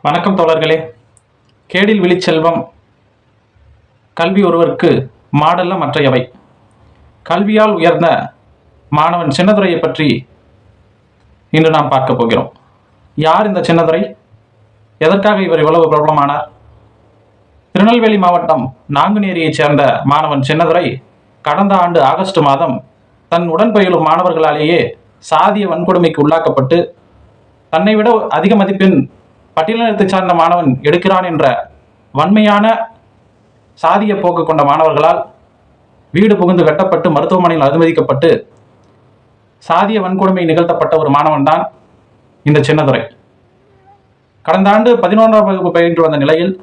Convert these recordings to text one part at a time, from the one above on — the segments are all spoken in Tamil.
வணக்கம் தோழர்களே. கேடில் விழிச்செல்வம் கல்வி ஒருவருக்கு மாடல்ல மற்றையவை. கல்வியால் உயர்ந்த மாணவன் சின்னதுரையை பற்றி இன்று நாம் பார்க்க போகிறோம். யார் இந்த சின்னதுரை? எதற்காக இவர் இவ்வளவு பிரபலமானார்? திருநெல்வேலி மாவட்டம் நாங்குநேரியைச் சேர்ந்த மாணவன் சின்னதுரை கடந்த ஆண்டு ஆகஸ்ட் மாதம் தன் உடன் பயிலும் மாணவர்களாலேயே சாதிய வன்கொடுமைக்கு உள்ளாக்கப்பட்டு தன்னை விட அதிக மதிப்பெண் பட்டியலினத்தை சார்ந்த மாணவன் எடுக்கிறான் என்ற வன்மையான சாதிய போக்கு கொண்ட மாணவர்களால் வீடு புகுந்து வெட்டப்பட்டு மருத்துவமனையில் அனுமதிக்கப்பட்டு சாதிய வன்கொடுமை நிகழ்த்தப்பட்ட ஒரு மாணவன் தான் இந்த சின்னதுரை. கடந்த ஆண்டு 11ஆம் வகுப்பு பயின்று வந்த நிலையில்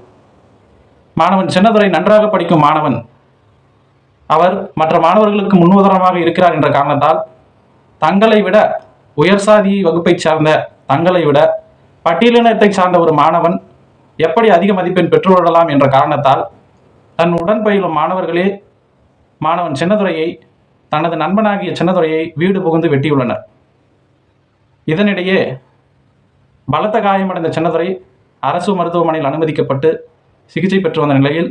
மாணவன் சின்னதுரை நன்றாக படிக்கும் மாணவன். அவர் மற்ற மாணவர்களுக்கு முன்னுதாரணமாக இருக்கிறார் என்ற காரணத்தால் தங்களை விட உயர் சாதி வகுப்பை சார்ந்த தங்களை விட பட்டியலினத்தை சார்ந்த ஒரு மாணவன் எப்படி அதிக மதிப்பெண் பெற்றுவிடலாம் என்ற காரணத்தால் தன் உடன் பயிலும் மாணவர்களே மாணவன் சின்னதுரையை, தனது நண்பனாகிய சின்னதுரையை வீடு புகுந்து வெட்டியுள்ளனர். இதனிடையே பலத்த காயமடைந்த சின்னதுரை அரசு மருத்துவமனையில் அனுமதிக்கப்பட்டு சிகிச்சை பெற்று வந்த நிலையில்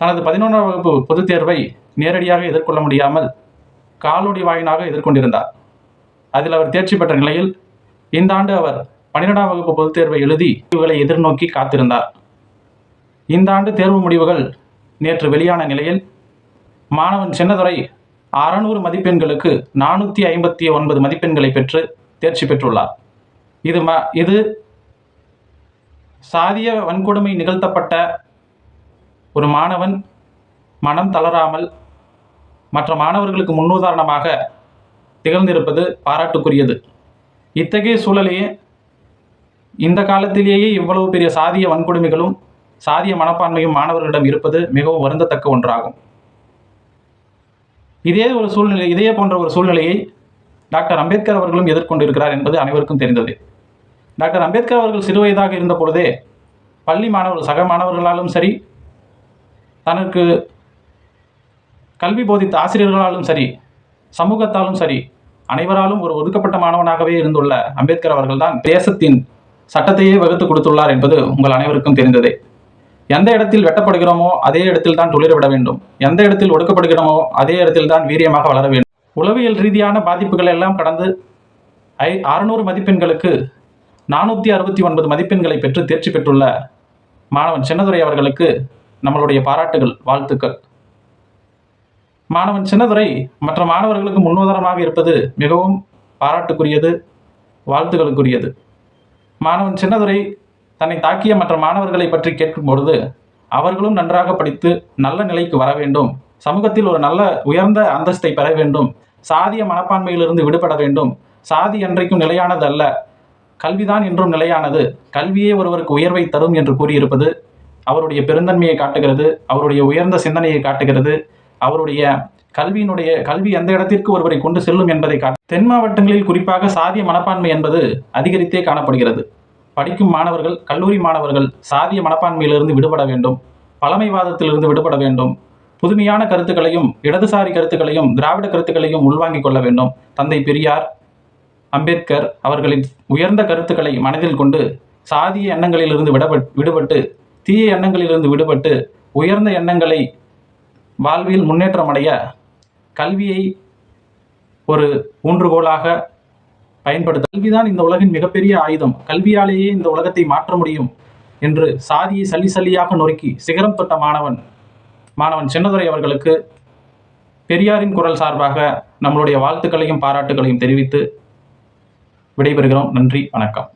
தனது 11ஆம் வகுப்பு பொதுத் தேர்வை நேரடியாக எதிர்கொள்ள முடியாமல் காலொடி வாயினாக எதிர்கொண்டிருந்தார். அதில் அவர் தேர்ச்சி பெற்ற நிலையில் இந்த ஆண்டு அவர் 12ஆம் வகுப்பு பொதுத் தேர்வை எழுதி முடிவுகளை எதிர்நோக்கி காத்திருந்தார். இந்த ஆண்டு தேர்வு முடிவுகள் நேற்று வெளியான நிலையில் மாணவன் சின்னதுரை 600 மதிப்பெண்களுக்கு 459 மதிப்பெண்களை பெற்று தேர்ச்சி பெற்றுள்ளார். இது சாதிய வன்கொடுமை நிகழ்த்தப்பட்ட ஒரு மாணவன் மனம் தளராமல் மற்ற மாணவர்களுக்கு முன்னுதாரணமாக திகழ்ந்திருப்பது பாராட்டுக்குரியது. இத்தகைய சூழலையே இந்த காலத்திலேயே இவ்வளவு பெரிய சாதிய வன்கொடுமைகளும் சாதிய மனப்பான்மையும் மாணவர்களிடம் இருப்பது மிகவும் வருந்தத்தக்க ஒன்றாகும். இதே போன்ற ஒரு சூழ்நிலையை டாக்டர் அம்பேத்கர் அவர்களும் எதிர்கொண்டிருக்கிறார் என்பது அனைவருக்கும் தெரிந்தது. டாக்டர் அம்பேத்கர் அவர்கள் சிறுவயதாக இருந்த பொழுதே பள்ளி மாணவர்கள் சக மாணவர்களாலும் சரி, தனக்கு கல்வி போதித்த ஆசிரியர்களாலும் சரி, சமூகத்தாலும் சரி, அனைவராலும் ஒரு ஒதுக்கப்பட்ட மாணவனாகவே இருந்துள்ள அம்பேத்கர் அவர்கள் தான் தேசத்தின் சட்டத்தையே வகுத்து கொடுத்துள்ளார் என்பது உங்கள் அனைவருக்கும் தெரிந்ததே. எந்த இடத்தில் வெட்டப்படுகிறோமோ அதே இடத்தில் தான் துளிர விட வேண்டும். எந்த இடத்தில் ஒடுக்கப்படுகிறோமோ அதே இடத்தில் தான் வீரியமாக வளர வேண்டும். உளவியல் ரீதியான பாதிப்புகள் எல்லாம் கடந்து 600 மதிப்பெண்களுக்கு 469 மதிப்பெண்களை பெற்று தேர்ச்சி பெற்றுள்ள மாணவன் சின்னதுரை அவர்களுக்கு நம்மளுடைய பாராட்டுகள், வாழ்த்துக்கள். மாணவன் சின்னதுரை மற்ற மாணவர்களுக்கு முன்னுதாரணமாக இருப்பது மிகவும் பாராட்டுக்குரியது, வாழ்த்துக்களுக்குரியது. மாணவன் சின்னதுரை தன்னை தாக்கிய மற்ற மாணவர்களை பற்றி கேட்கும் பொழுது அவர்களும் நன்றாக படித்து நல்ல நிலைக்கு வர வேண்டும், சமூகத்தில் ஒரு நல்ல உயர்ந்த அந்தஸ்தை பெற வேண்டும், சாதிய மனப்பான்மையிலிருந்து விடுபட வேண்டும், சாதி என்றைக்கும் நிலையானது அல்ல, கல்விதான் என்றும் நிலையானது, கல்வியே ஒருவருக்கு உயர்வை தரும் என்று கூறியிருப்பது அவருடைய பெருந்தன்மையை காட்டுகிறது, அவருடைய உயர்ந்த சிந்தனையை காட்டுகிறது, அவருடைய கல்வி எந்த இடத்திற்கு ஒருவரை கொண்டு செல்லும் என்பதை தென் மாவட்டங்களில் குறிப்பாக சாதிய மனப்பான்மை என்பது அதிகரித்தே காணப்படுகிறது. படிக்கும் மாணவர்கள், கல்லூரி மாணவர்கள் சாதிய மனப்பான்மையிலிருந்து விடுபட வேண்டும், பழமைவாதத்திலிருந்து விடுபட வேண்டும், புதுமையான கருத்துக்களையும் இடதுசாரி கருத்துக்களையும் திராவிட கருத்துக்களையும் உள்வாங்கிக் கொள்ள வேண்டும். தந்தை பெரியார், அம்பேத்கர் அவர்களின் உயர்ந்த கருத்துக்களை மனதில் கொண்டு சாதிய எண்ணங்களிலிருந்து விடுபட்டு தீய எண்ணங்களிலிருந்து விடுபட்டு உயர்ந்த எண்ணங்களை வாழ்வில் முன்னேற்றமடைய கல்வியை ஒரு ஊன்றுகோலாக பயன்படுத்த, கல்விதான் இந்த உலகின் மிகப்பெரிய ஆயுதம், கல்வியாலேயே இந்த உலகத்தை மாற்ற முடியும் என்று சாதியை சல்லியாக நொறுக்கி சிகரம் தொட்ட மாணவன் சின்னதுரை அவர்களுக்கு பெரியாரின் குரல் சார்பாக நம்மளுடைய வாழ்த்துக்களையும் பாராட்டுகளையும் தெரிவித்து விடைபெறுகிறோம். நன்றி, வணக்கம்.